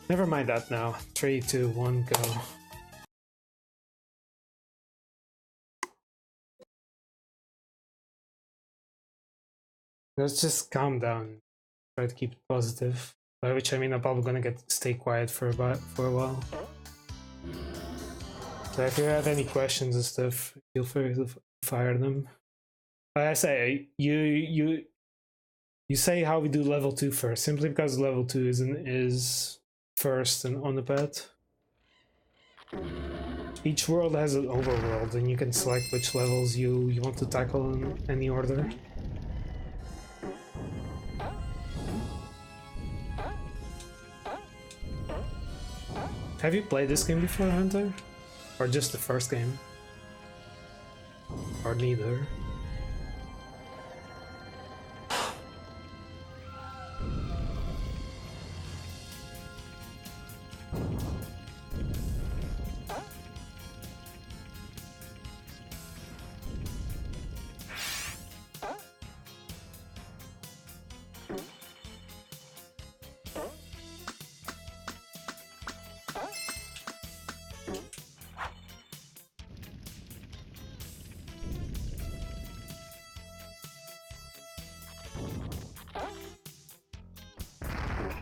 Never mind that now. 3, 2, 1, go. Let's just calm down. Try to keep it positive. By which I mean I'm probably gonna stay quiet for a while. So if you have any questions and stuff, feel free to fire them. Like I say, you say how we do level 2 first, simply because level 2 is first and on the pad. Each world has an overworld, and you can select which levels you want to tackle in any order. Have you played this game before, Hunter? Or just the first game? Or neither?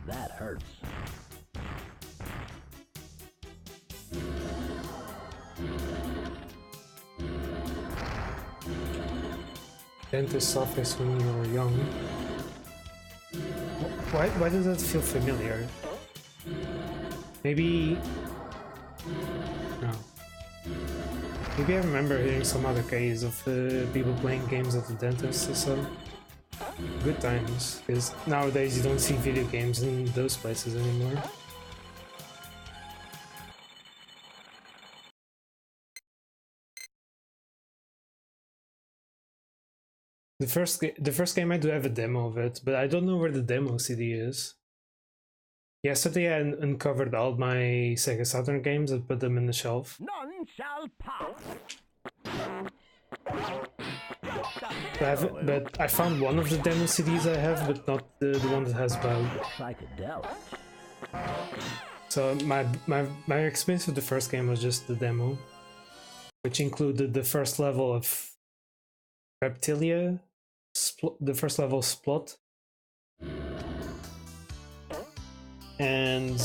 That hurts. Dentist's office when you were young. Why does that feel familiar? Maybe... No. Maybe I remember hearing some other case of people playing games at the dentist or so. Good times, because nowadays you don't see video games in those places anymore. The first game I do have a demo of it, but I don't know where the demo CD is. Yesterday I uncovered all my Sega Saturn games and put them in the shelf. None shall pass. But I found one of the demo CDs I have, but not the one that has bug. Psychedelic. So my experience with the first game was just the demo, which included the first level of Reptilia, the first level Splot, and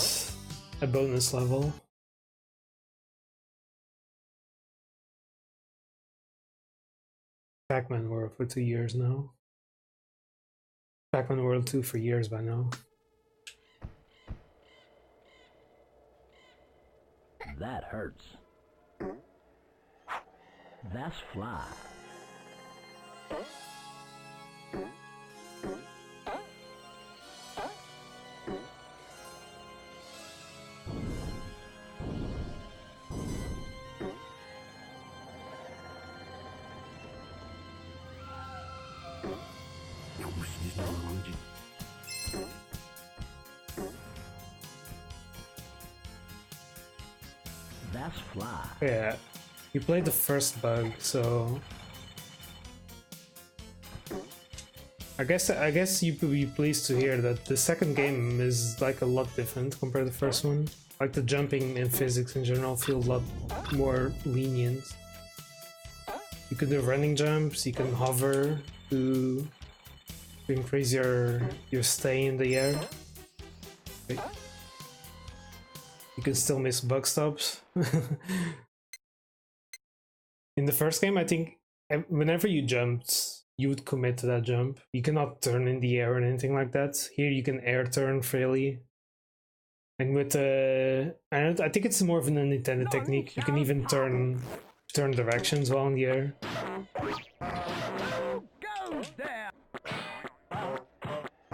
a bonus level. Pac-Man World for 2 years now. Pac-Man World 2 for years by now. That hurts. That's fly. That's fly. Yeah, you played the first bug, so I guess you could be pleased to hear that the second game is like a lot different compared to the first one. Like the jumping and physics in general feel a lot more lenient. You can do running jumps, you can hover to increase your stay in the air. Wait. You can still miss bug stops. In the first game, I think whenever you jumped, you would commit to that jump. You cannot turn in the air or anything like that. Here you can air turn freely. And with I think it's more of an unintended technique. You can even turn directions while in the air.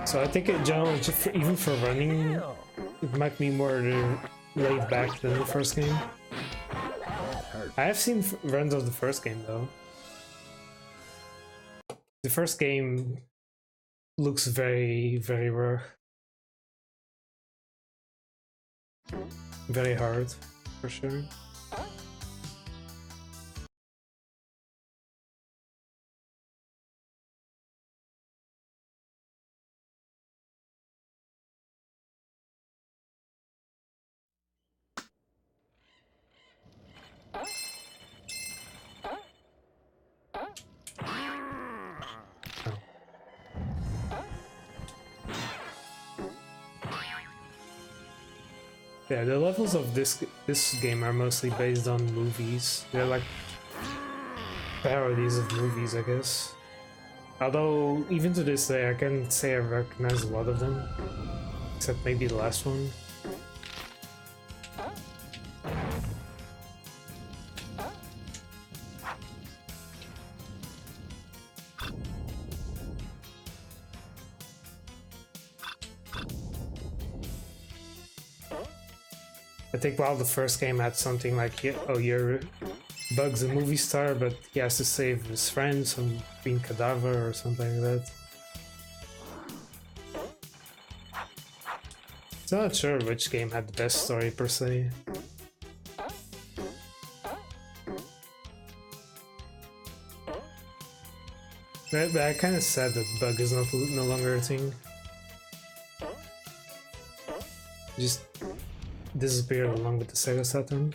So I think in general, even for running, it might be more laid back than the first game. I have seen runs of the first game though. The first game looks very, very rough. Very hard, for sure. Yeah, the levels of this game are mostly based on movies. They're like parodies of movies, I guess. Although, even to this day, I can't say I recognize a lot of them. Except maybe the last one. I think while the first game had something like, oh, you're Bug's a movie star, but he has to save his friends from being cadaver or something like that. So I'm not sure which game had the best story per se. But I kind of sad that Bug is no longer a thing. Just disappeared along with the Sega Saturn.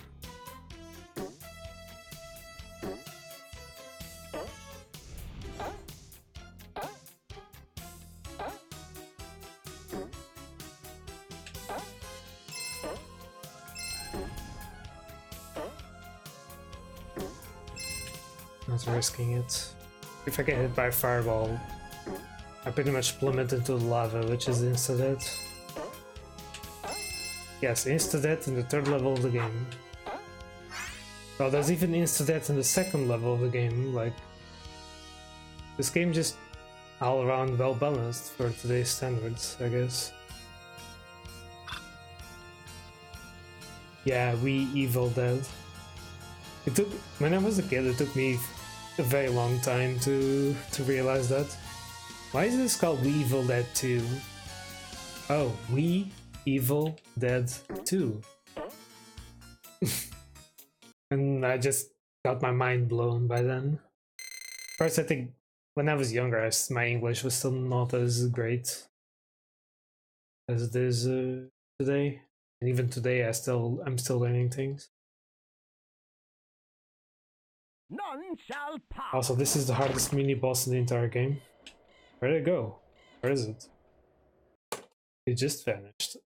Not risking it. If I get hit by a fireball, I pretty much plummet into the lava, which is insta-death. Yes, insta-death in the third level of the game. Well, there's even insta-death in the second level of the game. Like, this game just all around well balanced for today's standards, I guess. Yeah, we Evil Dead. It took, when I was a kid, it took me a very long time to realize that. Why is this called We Evil Dead 2? Oh, We Evil Dead 2. And I just got my mind blown by then. First, I think when I was younger, my English was still not as great as it is today. And even today, I'm still learning things. None shall pass. Also, this is the hardest mini boss in the entire game. Where'd it go? Where is it? It just vanished.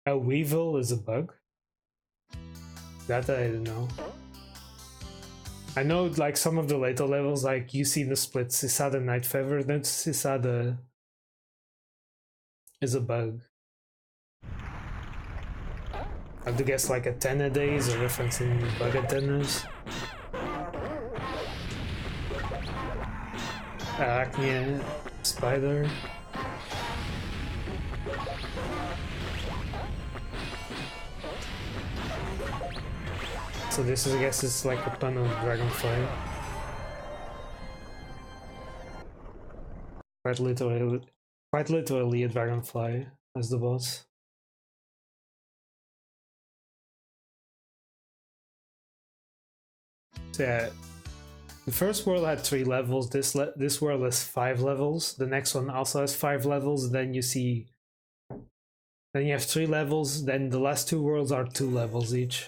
A Weevil is a bug? That I didn't know. I know, like, some of the later levels, like, you see the split Sisada Night Fever, then Sisada is a bug. I have to guess like a 10 a day is a reference in bug antennas. Arachnia spider. So this is, I guess, it's like a pun on dragonfly. Quite literally a dragonfly as the boss. So yeah, the first world had 3 levels. This world has 5 levels. The next one also has 5 levels. Then you have 3 levels. Then the last 2 worlds are 2 levels each.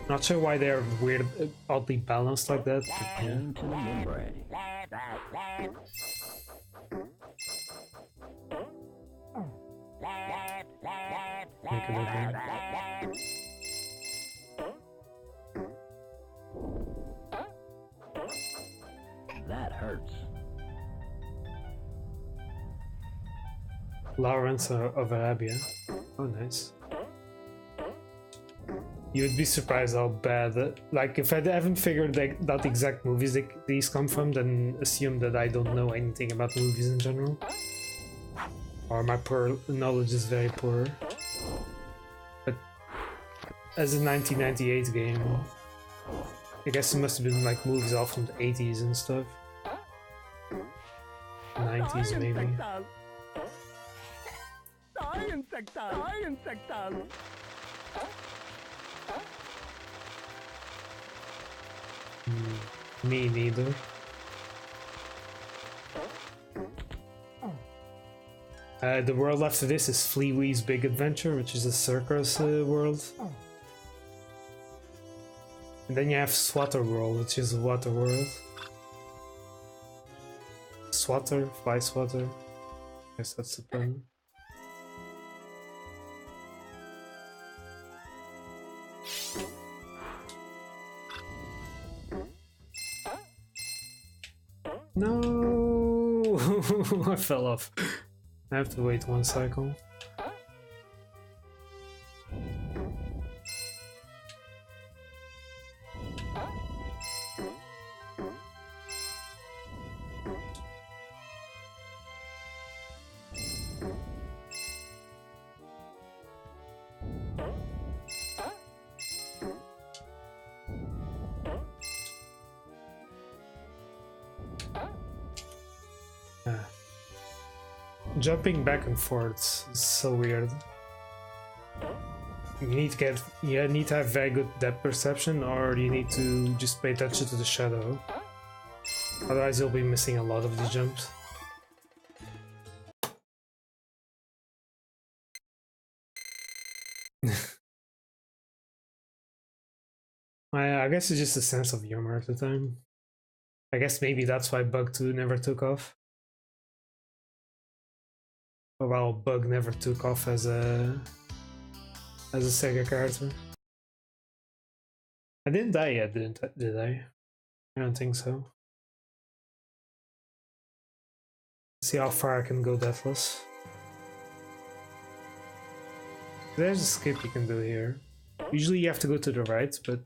Not sure why they're weird, oddly balanced like that. But yeah. Make it open. That hurts. Lawrence of Arabia. Oh, nice. You would be surprised how bad, like, if I haven't figured out exact movies these come from, then assume that I don't know anything about movies in general. Or my knowledge is very poor. But as a 1998 game, I guess it must have been like movies all from the 80s and stuff. 90s maybe. Me neither. The world after this is Fleawee's Big Adventure, which is a circus world. And then you have Swatter World, which is a water world. Swatter, fly swatter. Guess that's the plan. No, I fell off. I have to wait one cycle. Jumping back and forth is so weird. You need to have very good depth perception, or you need to just pay attention to the shadow. Otherwise you'll be missing a lot of the jumps. I guess it's just a sense of humor at the time. I guess maybe that's why Bug 2 never took off. Well, Bug never took off as a Sega character. I didn't die yet, did I? I don't think so. See how far I can go deathless. There's a skip you can do here. Usually you have to go to the right, but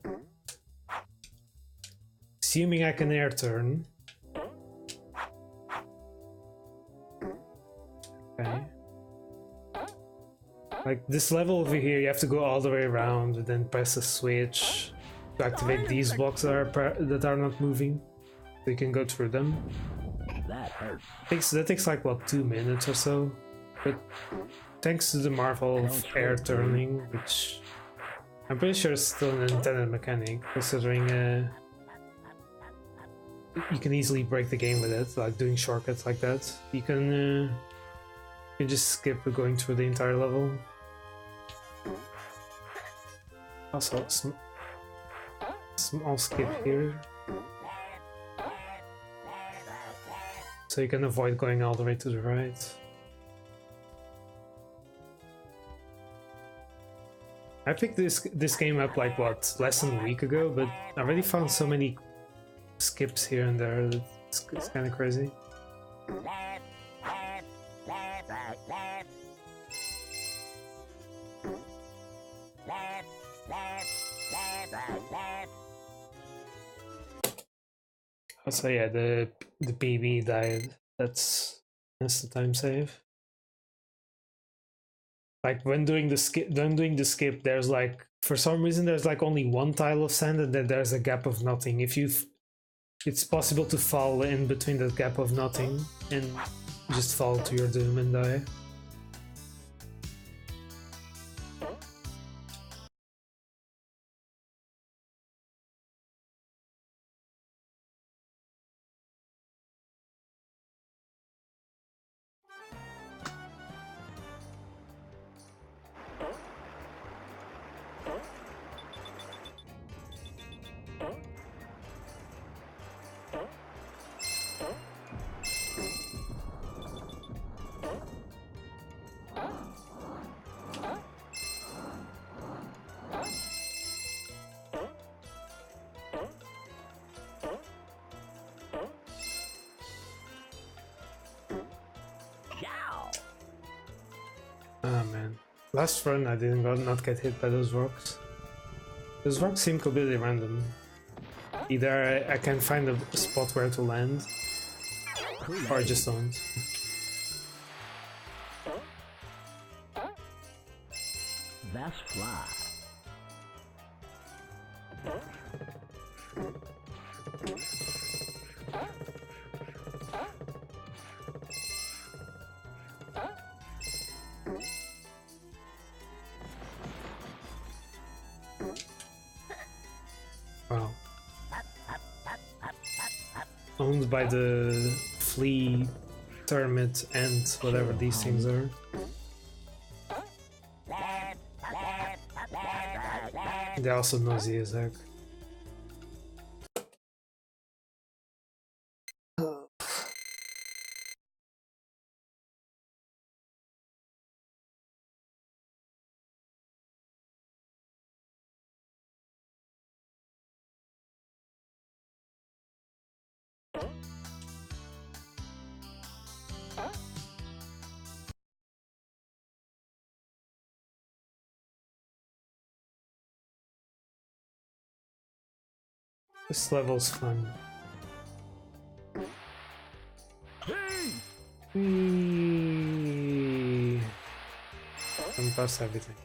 assuming I can air turn. Okay. Like this level over here, you have to go all the way around and then press a switch to activate these blocks that are not moving. So you can go through them. That hurts. That takes like what, 2 minutes or so. But thanks to the marvel of air turning, which I'm pretty sure is still an intended mechanic, considering you can easily break the game with it, like doing shortcuts like that. You can just skip going through the entire level. Also, small skip here. So you can avoid going all the way to the right. I picked this game up like what, less than a week ago, but I already found so many skips here and there that it's kind of crazy. Also, yeah, the PB died. That's the time save. Like when doing the skip, there's like, for some reason there's like only one tile of sand and then there's a gap of nothing. It's possible to fall in between that gap of nothing and just fall to your doom and die. Oh man, last run I didn't not get hit by those rocks. Those rocks seem completely random. Either I can find a spot where to land, or I just don't. That's fly. Wow. Owned by the flea, termite, and whatever these things are. They're also noisy as heck. This level's fun. Whee! Don't bust everything.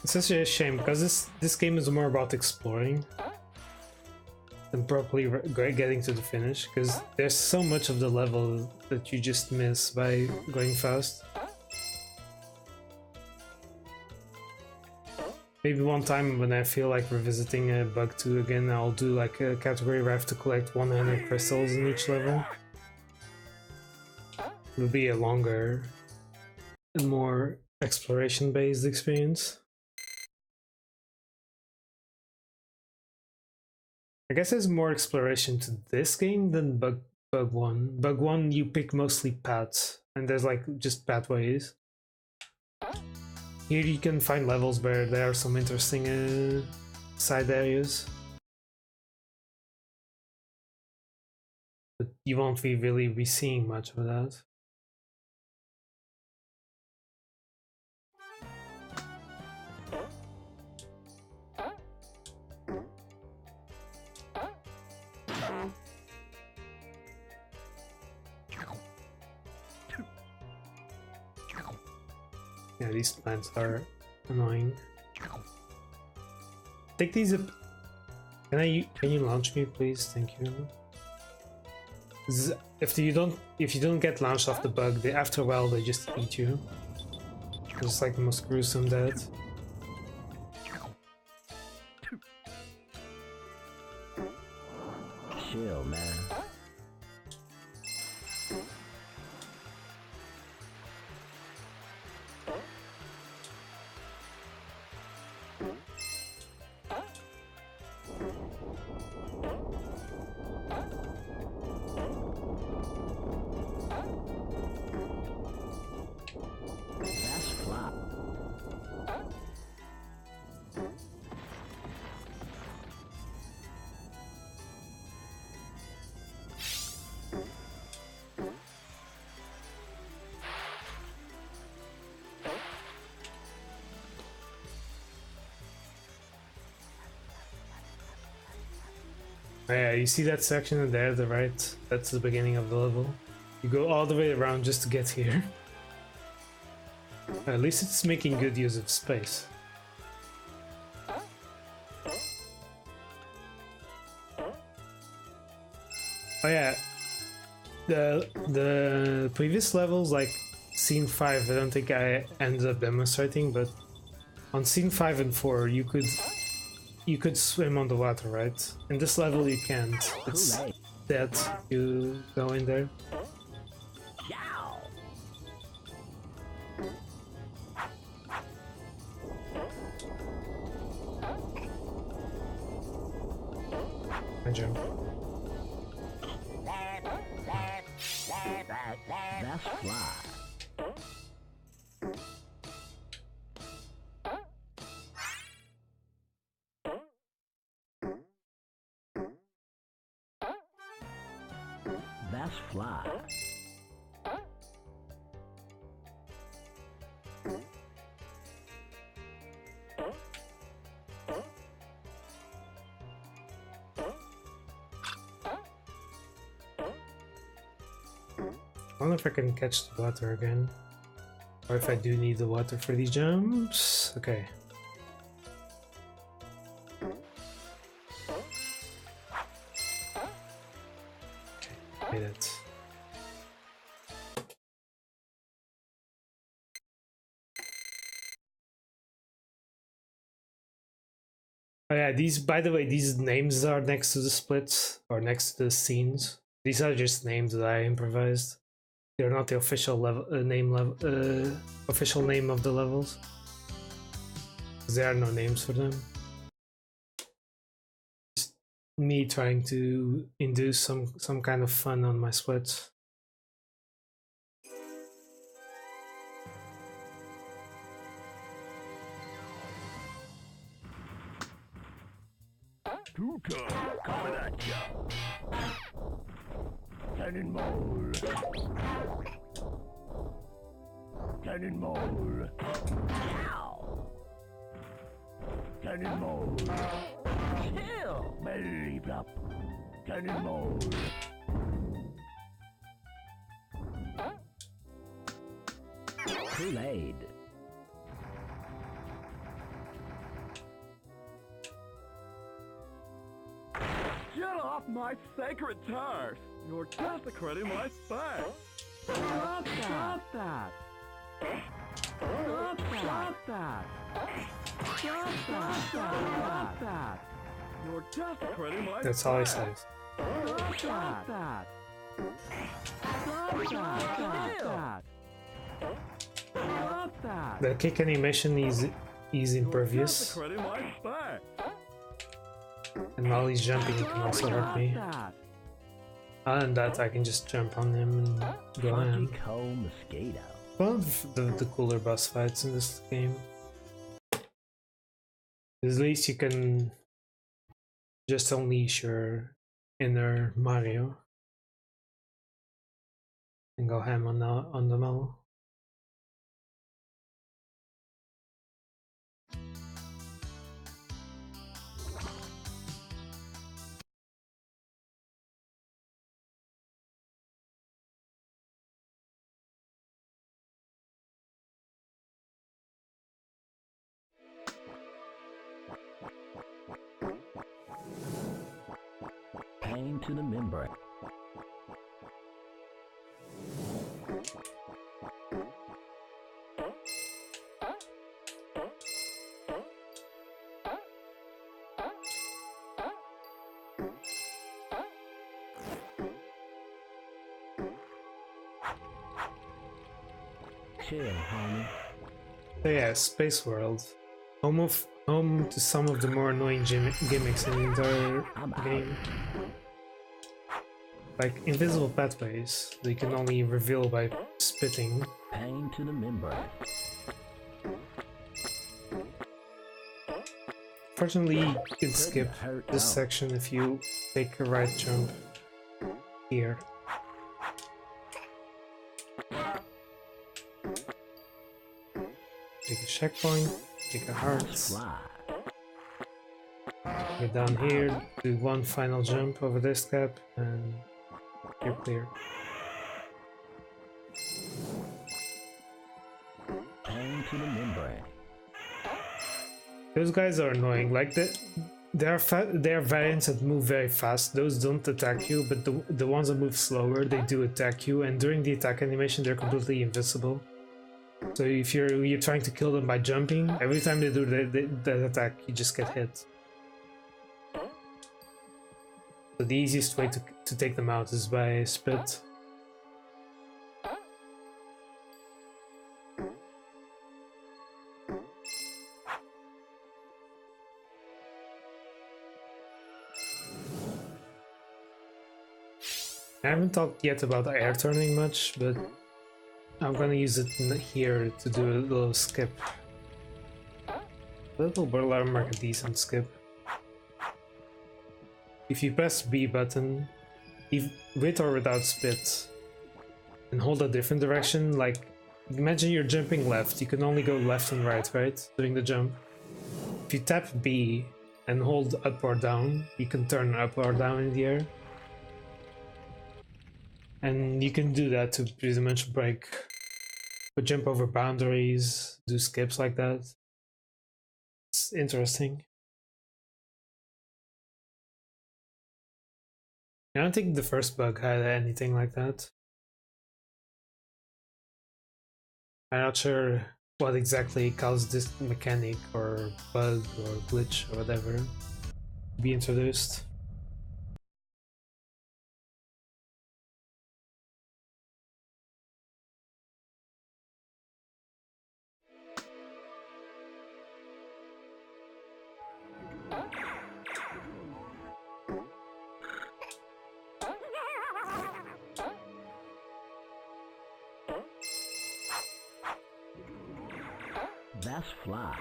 It's such a shame because this game is more about exploring than properly getting to the finish, because there's so much of the level that you just miss by going fast. Maybe one time when I feel like revisiting a Bug 2 again, I'll do like a category where I have to collect 100 crystals in each level. It'll be a longer and more exploration-based experience. I guess there's more exploration to this game than Bug 1. Bug 1 you pick mostly paths, and there's like just pathways. Here you can find levels where there are some interesting side areas. But you won't really be seeing much of that. Yeah, these plants are annoying. Take these up. Can you launch me, please? Thank you. If you don't get launched off the bug, after a while they just eat you. It's like the most gruesome death. Chill, man. Yeah, you see that section in there, the right? That's the beginning of the level. You go all the way around just to get here. At least it's making good use of space. Oh yeah, the previous levels, like scene 5, I don't think I ended up demonstrating, but on scene 5 and 4 you could swim on the water, right? In this level you can't. It's dead. You go in there. I jump. That's fly. That's fly. I wonder if I can catch the water again. Or if I do need the water for these jumps. Okay. Okay, made it. Oh yeah, these, by the way, these names are next to the splits, or next to the scenes. These are just names that I improvised. They're not the official official name of the levels. There are no names for them. Just me trying to induce some kind of fun on my splits. Coming at ya. Cannonball. Cannonball. Ow. Cannonball. Kill. Belly flop. Cannonball. Kool-Aid. Get off my sacred turf! You're desecrating my space! Stop that! Stop that! Stop that! Stop that! Stop that! Stop that! You're desecrating my That's all he says. Stop that! Stop that! Stop that! Stop that! The kick animation is impervious, Desecrating my space! and while he's jumping, he can also hurt me. Other than that, I can just jump on him and go in. Funky cold mosquito. One of the cooler boss fights in this game. At least you can just unleash your inner Mario and go ham on them all. Pain to the membrane. Chill, homie. So yeah, Space World. Home to some of the more annoying gimmicks in the entire game. Like invisible pathways that you can only reveal by spitting. Pain to the membrane. Fortunately, you can skip this section if you take a right jump here. Take a checkpoint, take a heart, Fly. get down here, do one final jump over this gap, and you're clear. Pain to the membrane. Those guys are annoying. Like there are variants that move very fast. Those don't attack you, but the ones that move slower, they do attack you. And during the attack animation, they're completely invisible. So if you're trying to kill them by jumping, every time they do that attack, you just get hit. So the easiest way to take them out is by spit. I haven't talked yet about air turning much, but I'm gonna use it here to do a little skip. Little will mark a decent skip. If you press B button, with or without spit, and hold a different direction, like imagine you're jumping left, you can only go left and right during the jump. If you tap B and hold up or down, you can turn up or down in the air. And you can do that to pretty much break, or jump over boundaries, do skips like that. It's interesting. I don't think the first bug had anything like that. I'm not sure what exactly caused this mechanic or bug or glitch or whatever to be introduced. That's fly.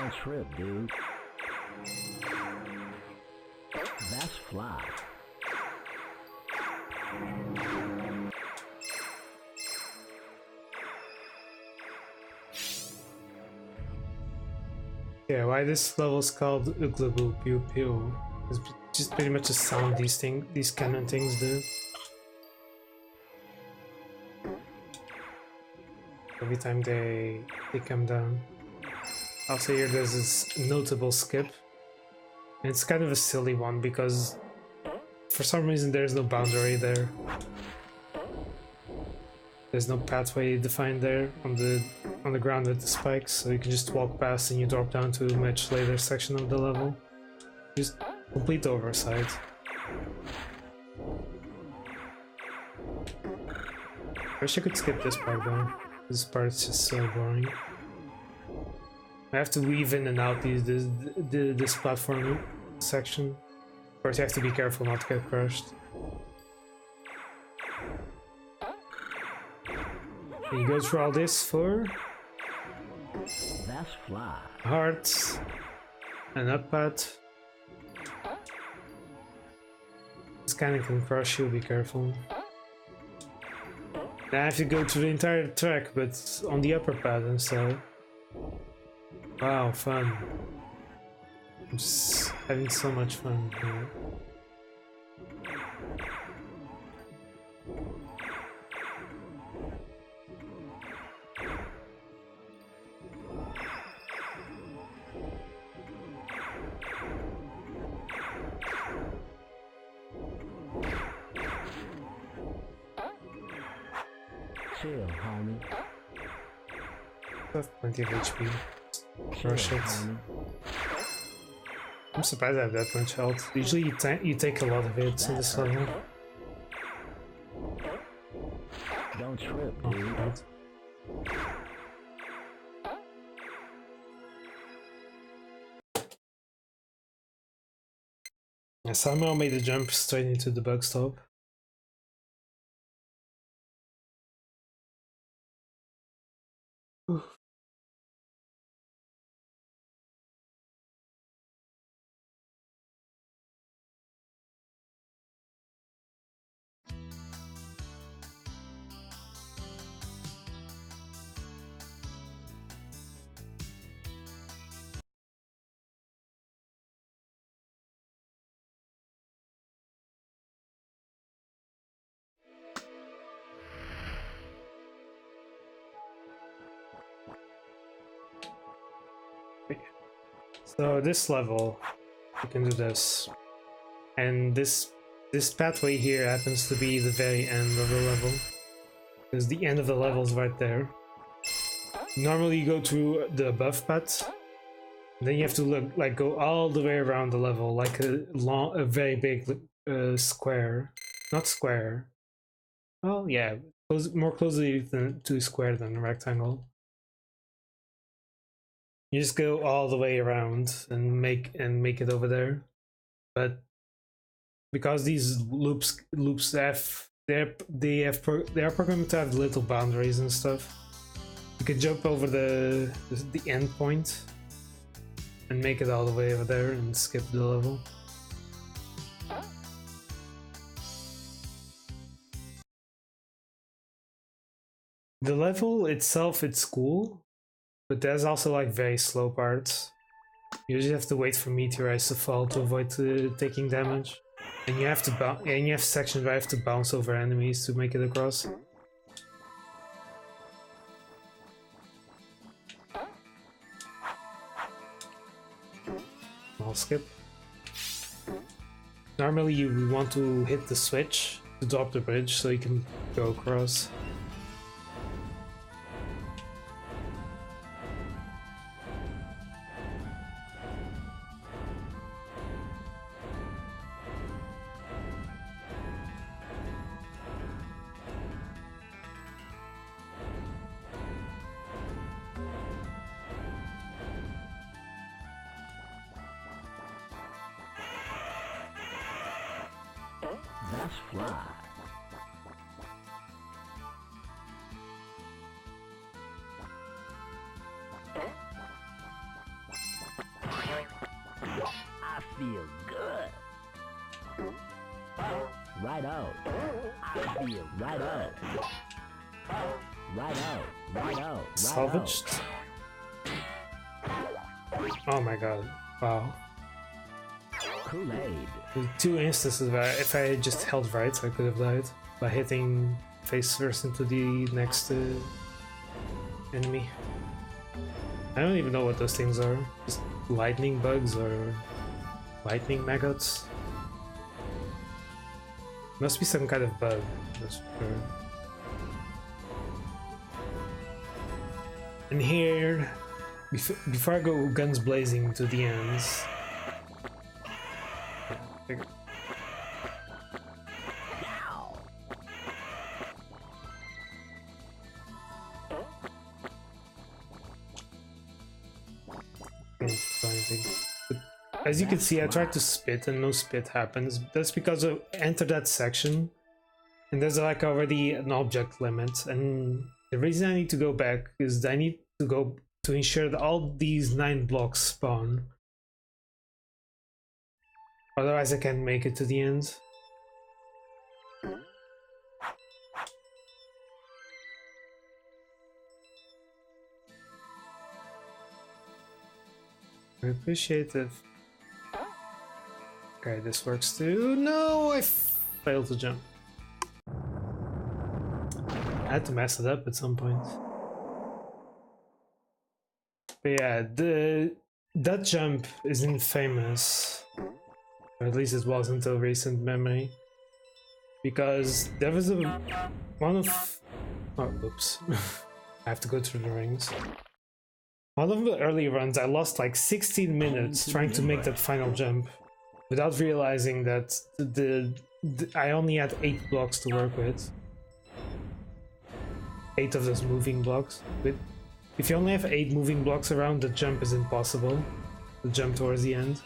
Don't trip, dude. That's fly. Yeah, why this level is called Uglabu Pew Pew is just pretty much a sound these cannon things do. Every time they come down. Also here there's this notable skip. And it's kind of a silly one because for some reason there's no boundary there. There's no pathway defined there on the ground with the spikes, so you can just walk past and you drop down to a much later section of the level. Just complete oversight. Wish I could skip this part though. This part is just so boring. I have to weave in and out this platform section. Of course, you have to be careful not to get crushed. And you go through all this for That's fly. hearts, an up pat. This kind of can crush you, be careful. Now I have to go through the entire track, but on the upper pad instead. Wow, fun. I'm just having so much fun here. Chill, homie. I have plenty of HP. Chill, Crush it. homie. I'm surprised I have that much health. Usually you take a lot of hits in this level. Don't trip, Oh, dude. God. I somehow made a jump straight into the bug stop. So this level, you can do this, and this pathway here happens to be the very end of the level, because the end of the level is right there. Normally you go through the above path, then you have to go all the way around the level, like a very big square, not square. Well, yeah, more closely to a square than a rectangle. You just go all the way around and make it over there, but because these loops they are programmed to have little boundaries and stuff. You can jump over the end point and make it all the way over there and skip the level. The level itself, it's cool. But there's also like very slow parts. You usually have to wait for meteorites to fall to avoid taking damage, and you have sections where you have to bounce over enemies to make it across. I'll skip. Normally you want to hit the switch to drop the bridge so you can go across. That's fly. feel good. Right out. I feel right out. Right out. Right out. Right Salvaged. Oh my god. Wow. Kool-Aid. The 2 instances where if I had just held right, I could have died by hitting face first into the next enemy. I don't even know what those things are. Just lightning bugs or lightning maggots. Must be some kind of bug. That's for sure. And here, before I go guns blazing to the ends, as you can see, I tried to spit and no spit happens. That's because I entered that section and there's like already an object limit, and the reason I need to go back is I need to go to ensure that all these 9 blocks spawn. Otherwise I can't make it to the end. I appreciate it. Okay, this works too. No, I failed to jump. I had to mess it up at some point. But yeah, that jump is infamous. Or at least it was until recent memory. Because there was one of... Oh, oops. I have to go through the rings. One of the early runs, I lost like 16 minutes trying to make that final jump, without realizing that I only had 8 blocks to work with. 8 of those moving blocks. But if you only have 8 moving blocks around, the jump is impossible. The jump towards the end.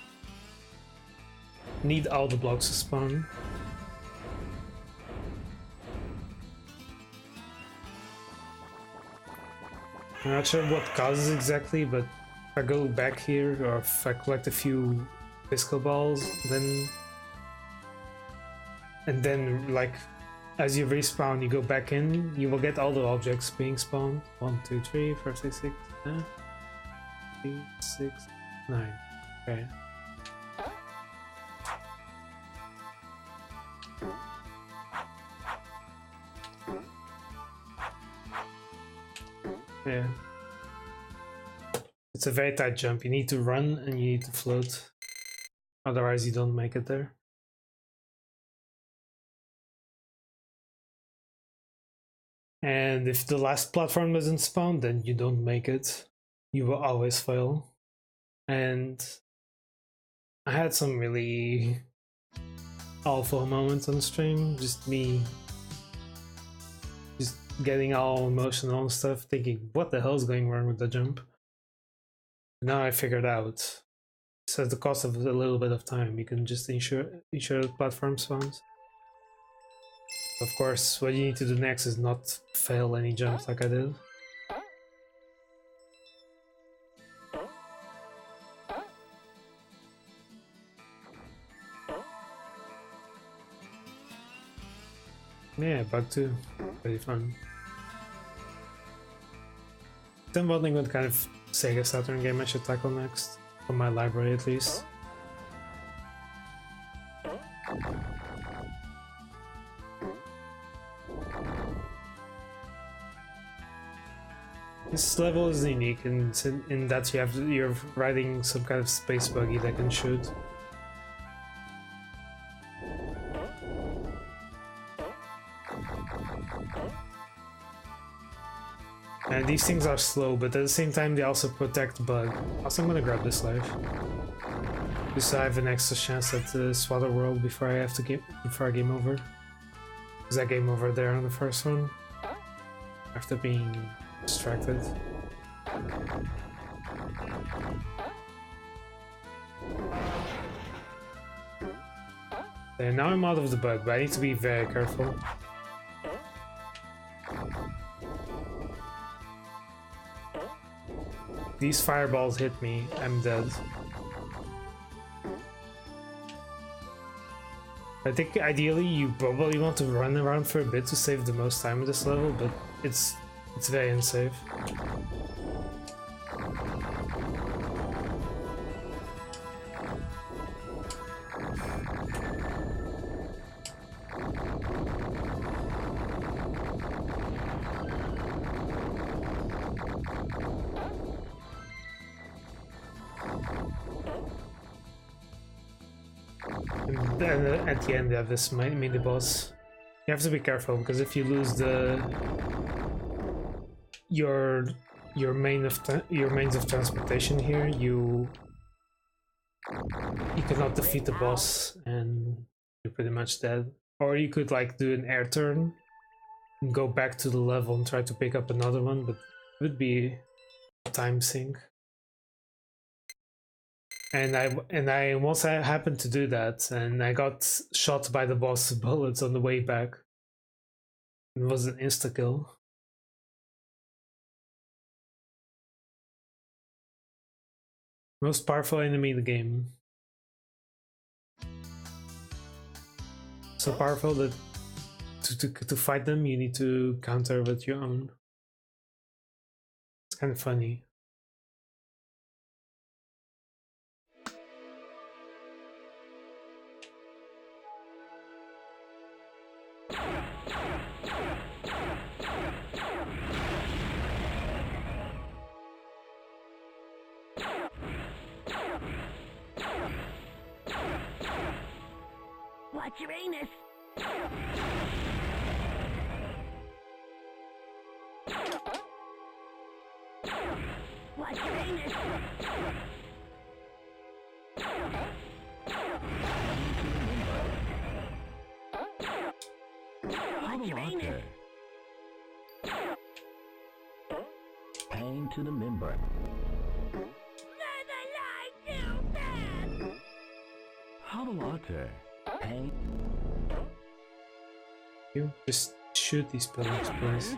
Need all the blocks to spawn. I'm not sure what causes exactly, but if I go back here, or if I collect a few disco balls, then... And then, like, as you respawn, you go back in, you will get all the objects being spawned. 1, 2, 3, 4, 5, 6, 3, 6, 9. Okay. Yeah. It's a very tight jump. You need to run and you need to float. Otherwise you don't make it there. And if the last platform doesn't spawn, then you don't make it. You will always fail. And I had some really awful moments on stream. Just me getting all emotional and stuff, thinking, what the hell is going wrong with the jump? Now I figured out. So at the cost of a little bit of time, you can just ensure the platform spawns. Of course, what you need to do next is not fail any jumps like I did. Yeah, bug 2. Pretty fun. I'm wondering what kind of Sega Saturn game I should tackle next. From my library at least. This level is unique in that you're riding some kind of space buggy that can shoot. And these things are slow, but at the same time they also protect bug. Also, I'm gonna grab this life, just so I have an extra chance at the Swatter World before I game over. Because I game over there on the first one after being distracted. And now I'm out of the bug, but I need to be very careful. These fireballs hit me, I'm dead. I think ideally you probably want to run around for a bit to save the most time in this level, but it's very unsafe. And then at the end you have this mini boss. You have to be careful because if you lose your means of transportation here, you cannot defeat the boss and you're pretty much dead. Or you could like do an air turn and go back to the level and try to pick up another one, but it would be a time sink. And I once happened to do that, and I got shot by the boss bullets on the way back. It was an insta kill. Most powerful enemy in the game. So powerful that to fight them you need to counter with your own. It's kind of funny. Watch your anus! Watch your anus! Watch your anus! Pain to the member. How the latte? Pain. You just shoot these pillars, please.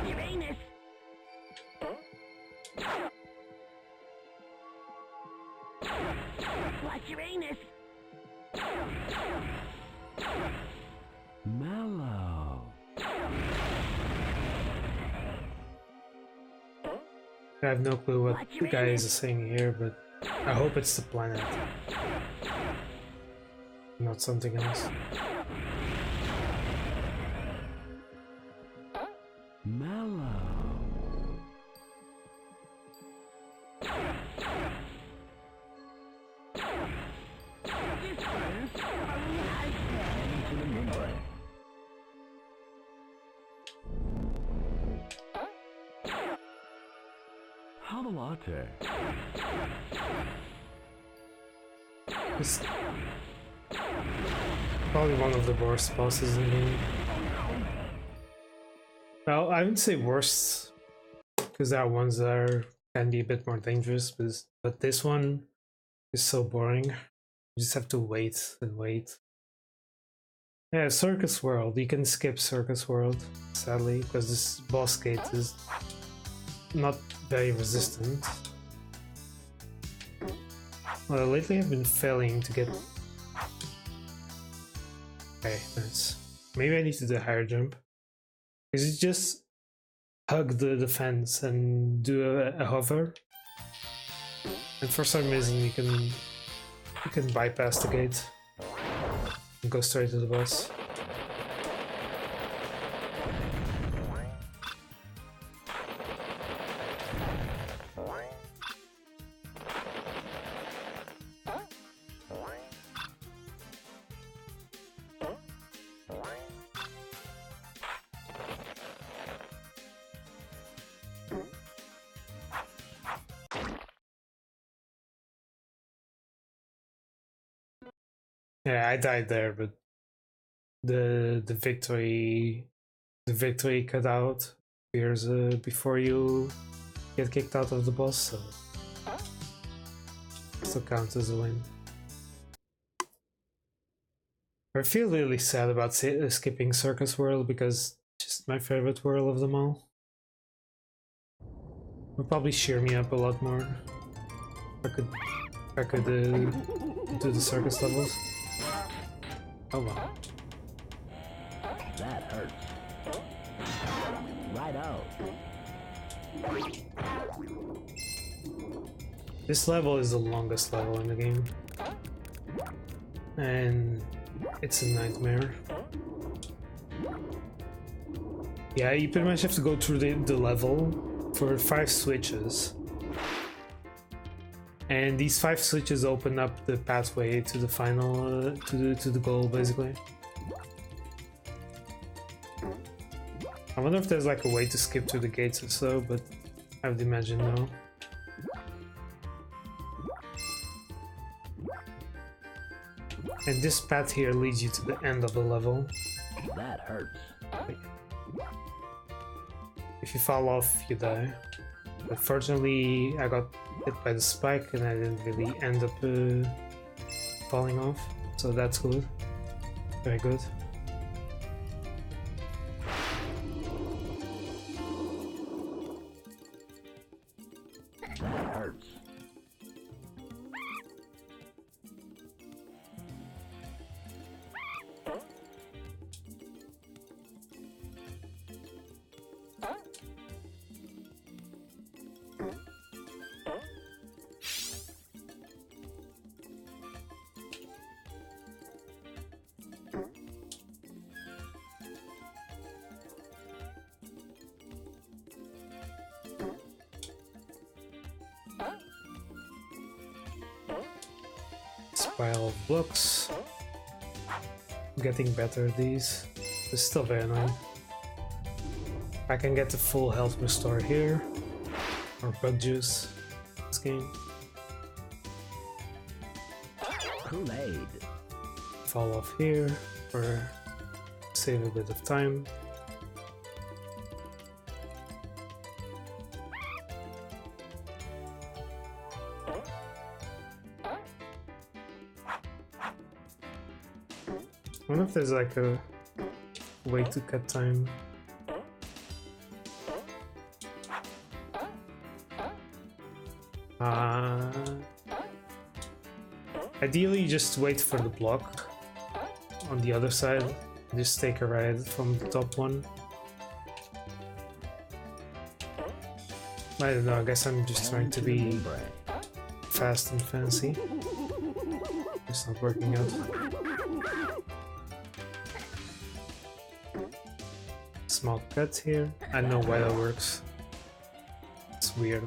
Uranus. Watch Uranus. Mellow. I have no clue what the guy is saying here, but I hope it's the planet, not something else. Mellow. How the latte? It's probably one of the worst bosses in the game. Well, I wouldn't say worst, because there are ones that can be a bit more dangerous, but this one is so boring. You just have to wait and wait. Yeah, Circus World. You can skip Circus World, sadly, because this boss gate is not very resistant. Well, lately I've been failing to get... Okay, nice. Maybe I need to do a higher jump. Because you just hug the fence and do a hover. And for some reason you can bypass the gate and go straight to the boss. Yeah, I died there, but the victory cutout appears before you get kicked out of the boss, so still counts as a win. I feel really sad about skipping Circus World because it's just my favorite world of them all. Would probably cheer me up a lot more. If I could do the circus levels. Oh wow. That hurts. Right out. This level is the longest level in the game. And it's a nightmare. Yeah, you pretty much have to go through the level for 5 switches. And these 5 switches open up the pathway to the final, to the goal, basically. I wonder if there's like a way to skip through the gates or so, but I would imagine no. And this path here leads you to the end of the level. That hurts. If you fall off, you die. But fortunately, I got hit by the spike and I didn't really end up falling off. So that's good. Very good. That hurts. Pile of blocks. I'm getting better at these. It's still very annoying. I can get the full health restore here, or bug juice this game. Kool-Aid. Fall off here, or save a bit of time. I wonder if there's like a way to cut time. Ideally, just wait for the block on the other side. Just take a ride from the top one. I don't know, I guess I'm just trying to be fast and fancy. It's not working out. Small cut here. I don't know why that works. It's weird.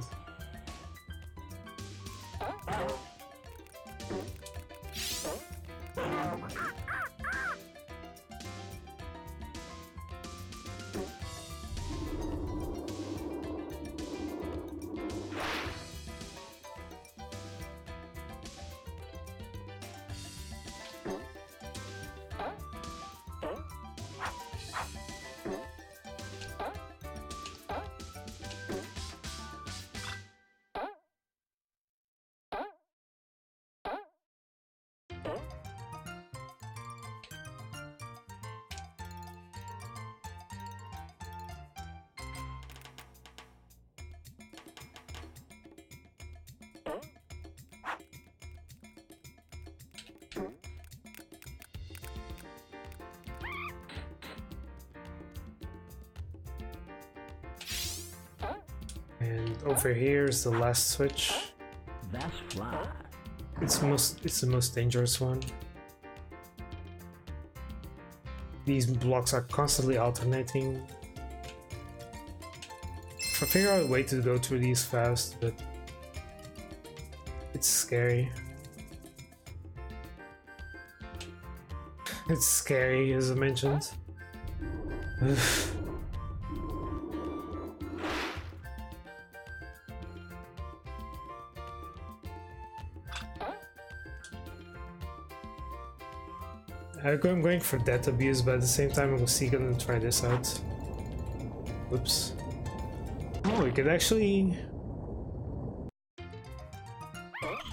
And over here is the last switch. That's fly. It's the most dangerous one. These blocks are constantly alternating. I figure out a way to go through these fast, but it's scary. It's scary, as I mentioned. I'm going for death abuse, but at the same time I'm still gonna try this out. Oops. Oh, we could actually...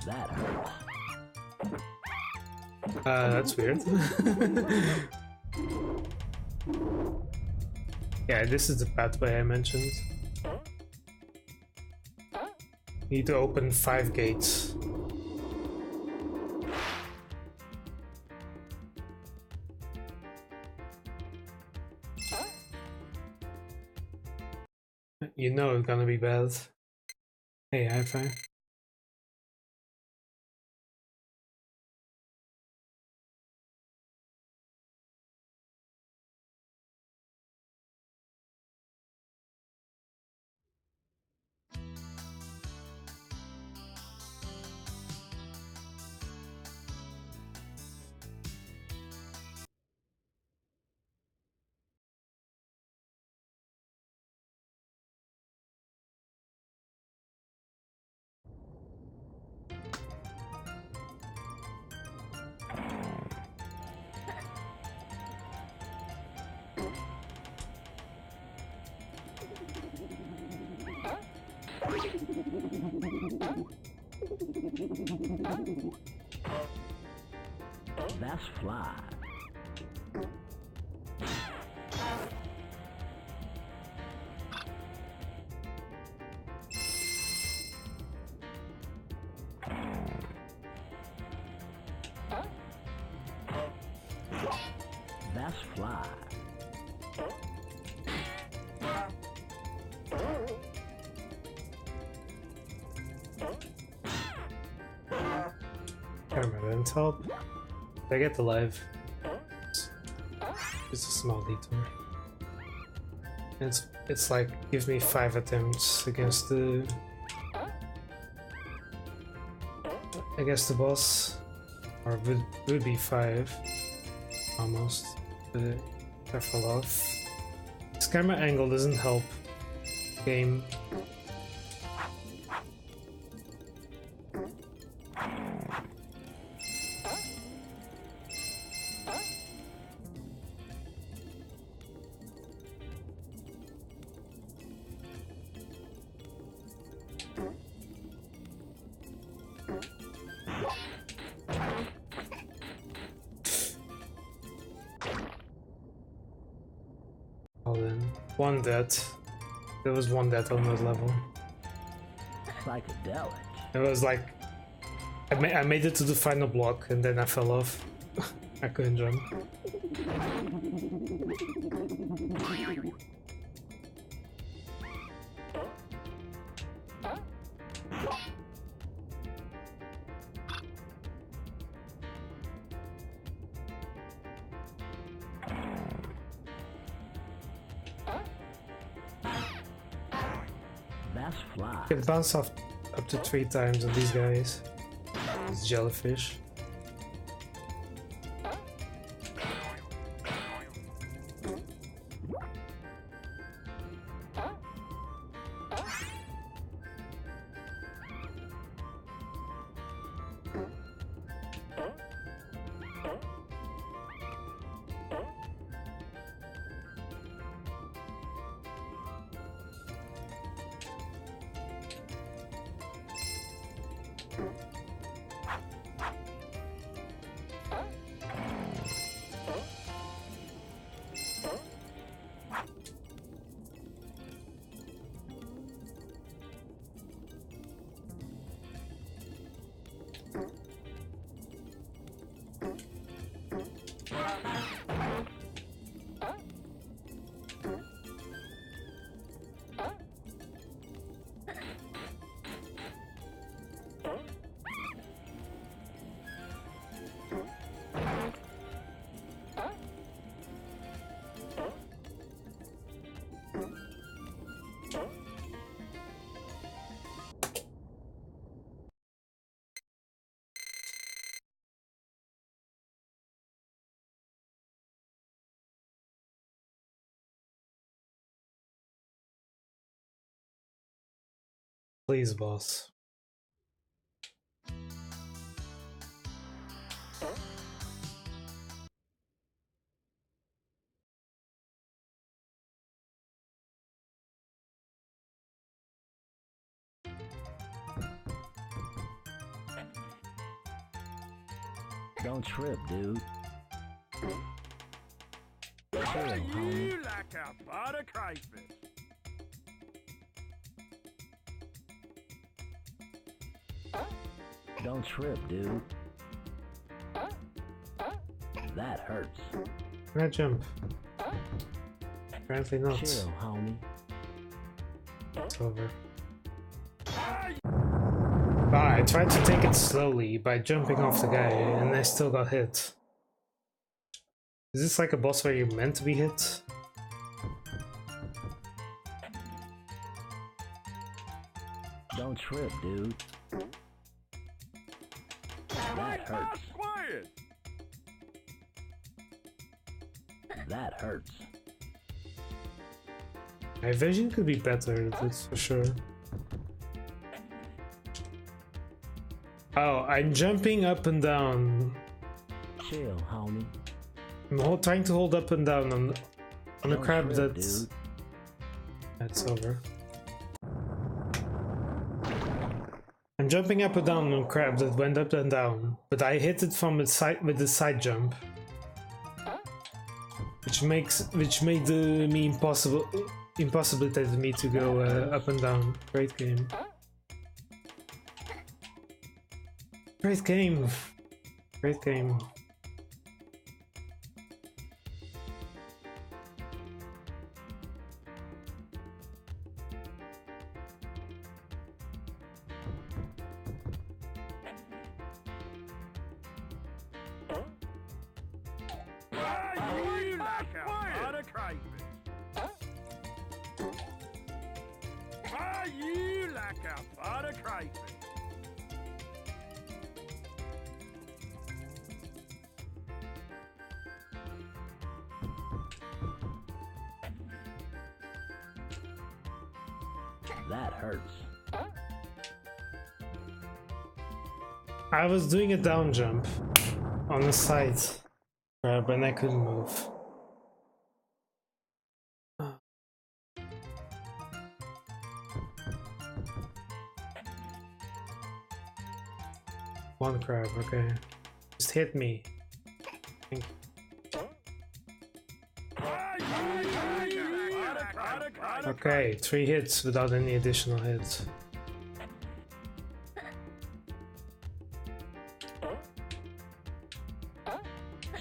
That hurts. That's weird. Yeah, this is the pathway I mentioned. You need to open 5 gates. You know it's gonna be bad. Hey, high five. That's fly. That's fly. Camera didn't help. I get the live. It's a small detour. It's like gives me 5 attempts against the boss, or would be 5 almost. But I fell off. This camera angle doesn't help game. One death. There was one death on that level. Psychedelic. It was like I made it to the final block and then I fell off. I couldn't jump. Fly. You can bounce off up to 3 times on these guys. These jellyfish. Please, boss. Don't trip, dude. Chill, homie. You like a butter crayfish. Don't trip, dude. That hurts. Can I jump? Apparently not. Chill, homie. It's over. Ah, I tried to take it slowly by jumping off the guy and I still got hit. Is this like a boss where you're meant to be hit? Don't trip, dude. That hurts. That hurts. My vision could be better, that's for sure. Oh, I'm jumping up and down. Chill, homie. I'm trying to hold up and down on a Don't crab trip, that's... dude. That's over. I'm jumping up and down on a crab that went up and down, but I hit it from its side with the side jump. Which made me impossibilitated me to go up and down. Great game. Great game. Great game. That hurts. I was doing a down jump on the side crab and I couldn't move. One crab, okay. Just hit me. Thank you. Okay, 3 hits without any additional hits.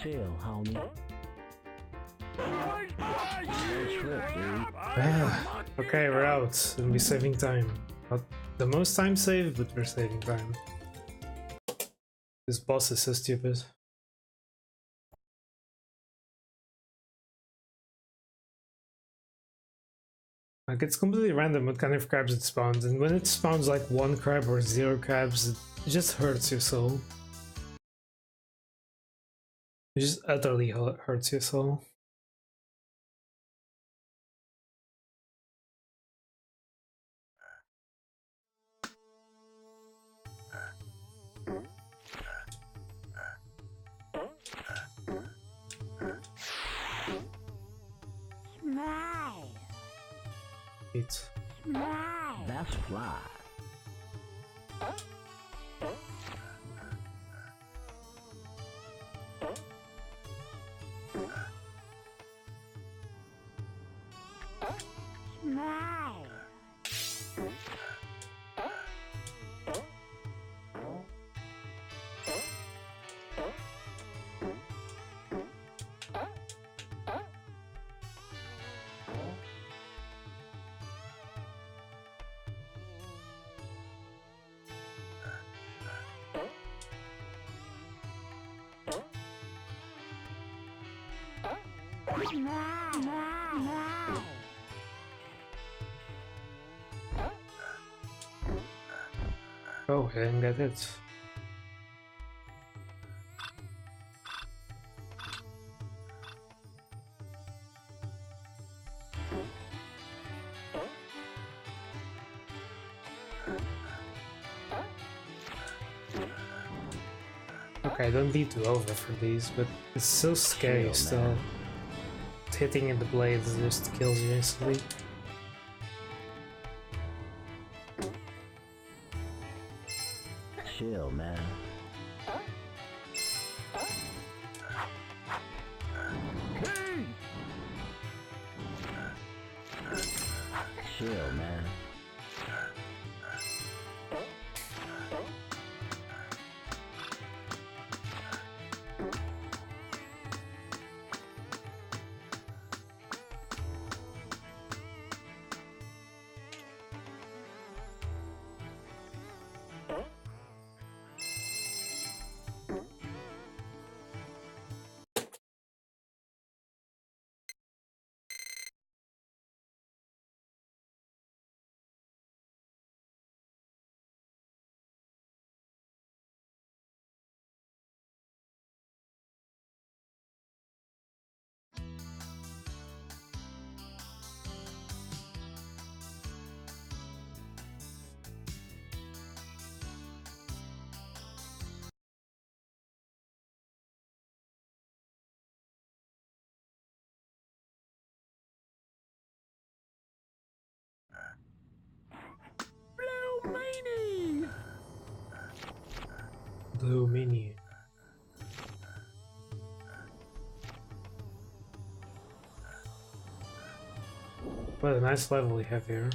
Chill, homie. Don't trip, dude. Okay, we're out. And we're saving time. Not the most time saved, but we're saving time. This boss is so stupid. Like, it's completely random what kind of crabs it spawns, and when it spawns like 1 crab or 0 crabs, it just hurts your soul. It just utterly hurts your soul. It's That's fly. oh, I didn't get it. Okay, I don't need to over for these, but it's so scary Chill, still. man. Hitting in the blades just kills you instantly. Chill, man. Chill, man. Blue mini. What a nice level we have here.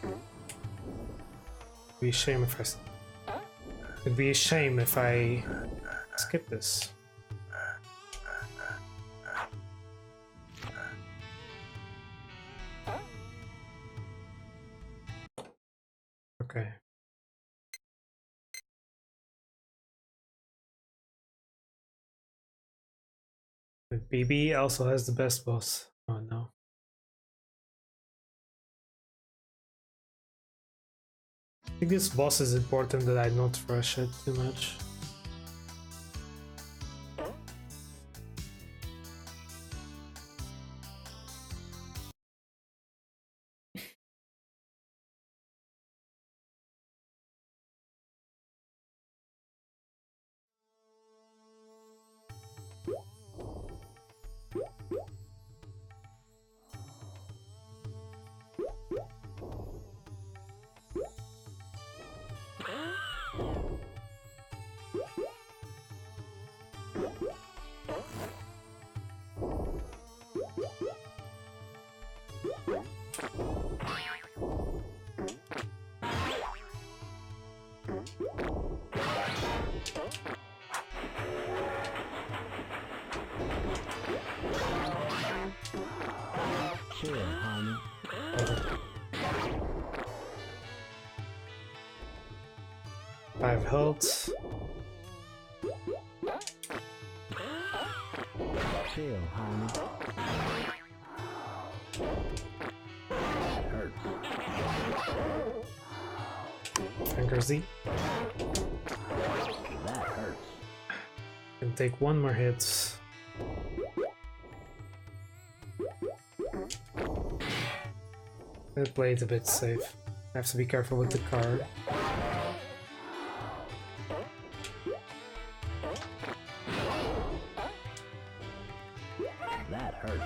It'd be a shame if it'd be a shame if I skip this. Okay. But BB also has the best boss. Oh no. I think this boss is important that I not rush it too much. Chill, honey. 5 health. Chill, honey. Hurts. Anchor Z. That hurts. Can take one more hit. I play it a bit safe. I have to be careful with the car. That hurts.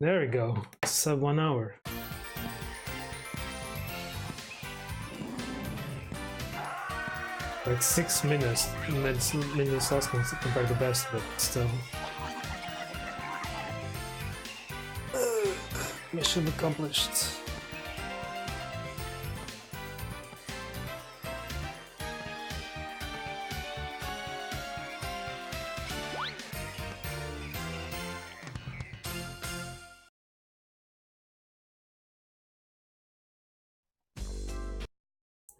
There we go. Sub 1 hour. Like 6 minutes less compared to best, but still. Mission accomplished.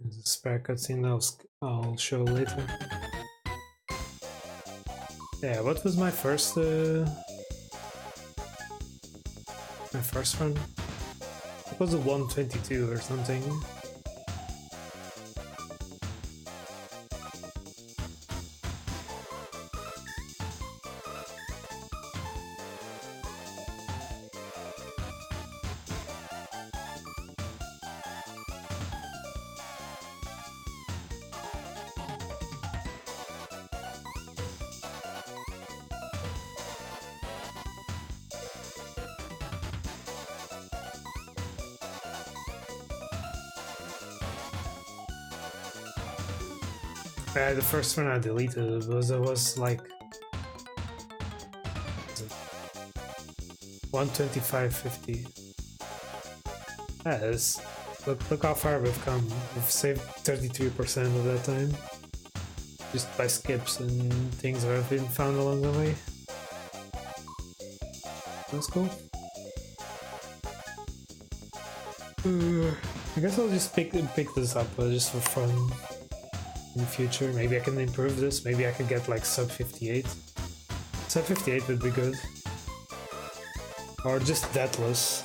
There's a spare cutscene I'll show later. Yeah, what was my first run? It was a 122 or something. The first one I deleted was like 125.50. Yes, look how far we've come. We've saved 33% of that time just by skips and things that have been found along the way. That's cool. I guess I'll just pick this up just for fun. In the future, maybe I can improve this. Maybe I could get like sub 58. Sub 58 would be good, or just deathless.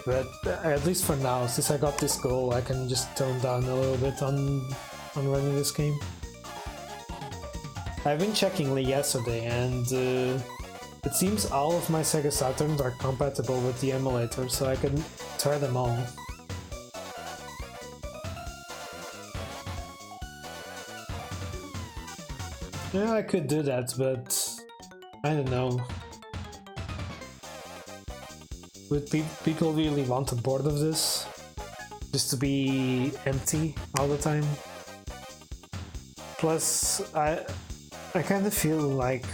But at least for now, since I got this goal, I can just tone down a little bit on running this game. I've been checking yesterday, and it seems all of my Sega Saturns are compatible with the emulator, so I can try them all. Yeah, I could do that, but I don't know. Would people really want a board of this? Just to be empty all the time? Plus, I kind of feel like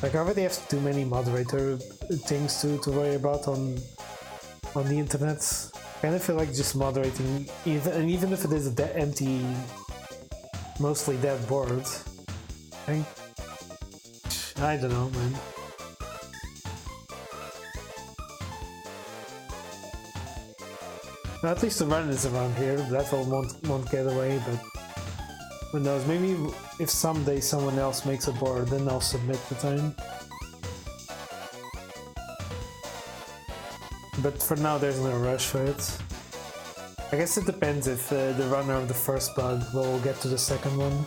I already have too many moderator things to worry about on the internet. I kind of feel like just moderating, even if it is a empty, mostly dead board. I don't know, man. At least the run is around here. That one won't get away, but who knows? Maybe if someday someone else makes a board, then I'll submit the time. But for now, there's no rush for it. I guess it depends if the runner of the first bug will get to the second one.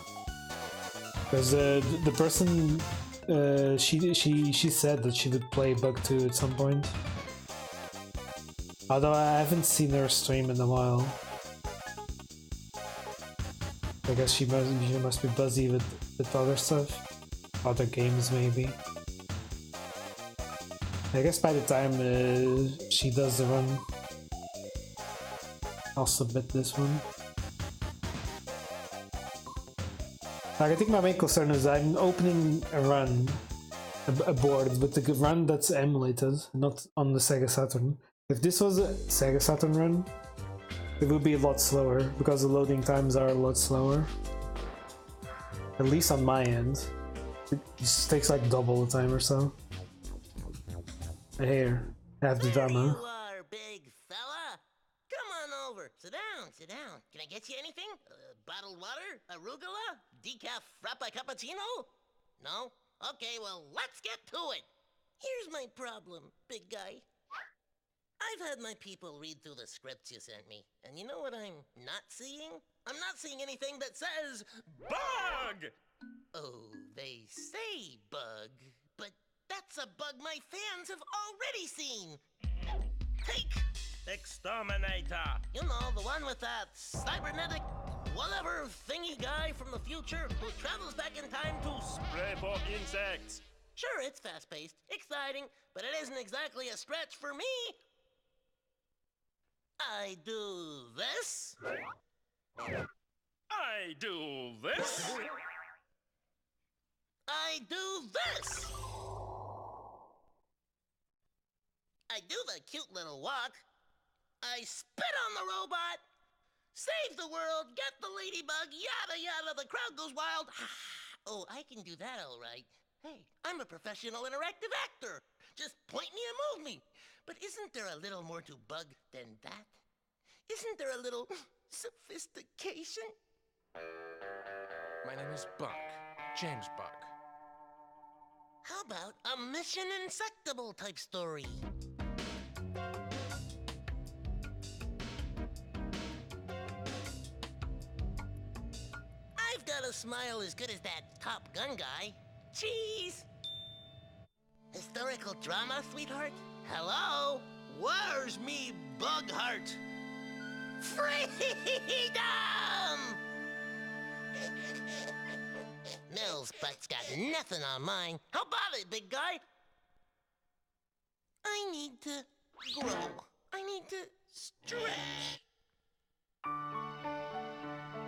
Because the person she said that she would play bug 2 at some point. Although I haven't seen her stream in a while. I guess she must be busy with other stuff. Other games maybe. I guess by the time she does the run, I'll submit this one. Like, I think my main concern is I'm opening a run, a board with the run that's emulated, not on the Sega Saturn. If this was a Sega Saturn run, it would be a lot slower, because the loading times are a lot slower. At least on my end. It just takes like double the time or so. Here, I have the There drama. you are, big fella. Come on over. Sit down, sit down. Can I get you anything? Bottled water? Arugula? Decaf frappa cappuccino? No? Okay, well, let's get to it. Here's my problem, big guy. I've had my people read through the scripts you sent me, and you know what I'm not seeing? I'm not seeing anything that says bug! Oh, they say bug, but that's a bug my fans have already seen. Take Exterminator. You know, the one with that cybernetic whatever thingy guy from the future who travels back in time to spray for insects. Sure, it's fast-paced, exciting, but it isn't exactly a stretch for me. I do this. I do this. I do this. I do the cute little walk. I spit on the robot. Save the world, get the ladybug, yada yada, the crowd goes wild. Oh, I can do that all right. Hey, I'm a professional interactive actor. Just point me and move me. But isn't there a little more to bug than that? Isn't there a little sophistication? My name is Buck. James Buck. How about a Mission Insectable type story? I've got a smile as good as that Top Gun guy. Cheese! Historical drama, sweetheart? Hello? Where's me bug heart? Freedom! Mills' butt's got nothing on mine. How about it, big guy? I need to grow. I need to stretch.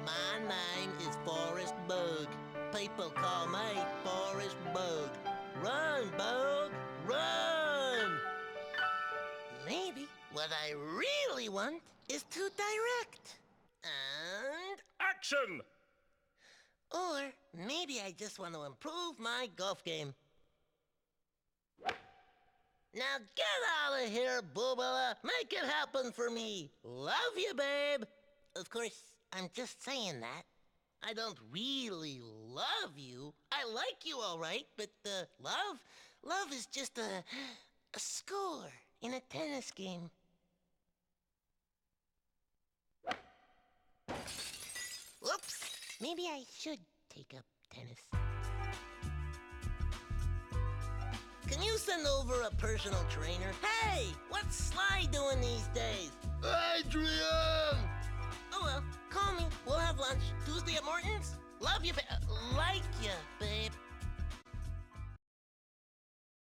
My name is Forrest Bug. People call me Forrest Bug. Run, Bug, run! Maybe what I really want is to direct. And Action! or maybe I just want to improve my golf game. Now get out of here, Boobala. Make it happen for me. Love you, babe. Of course, I'm just saying that. I don't really love you. I like you all right, but love is just a score in a tennis game. Whoops. Maybe I should take up tennis. Can you send over a personal trainer? Hey, what's Sly doing these days? Adrian! Oh well, call me. We'll have lunch. Tuesday at Morton's? Love you, like you, babe.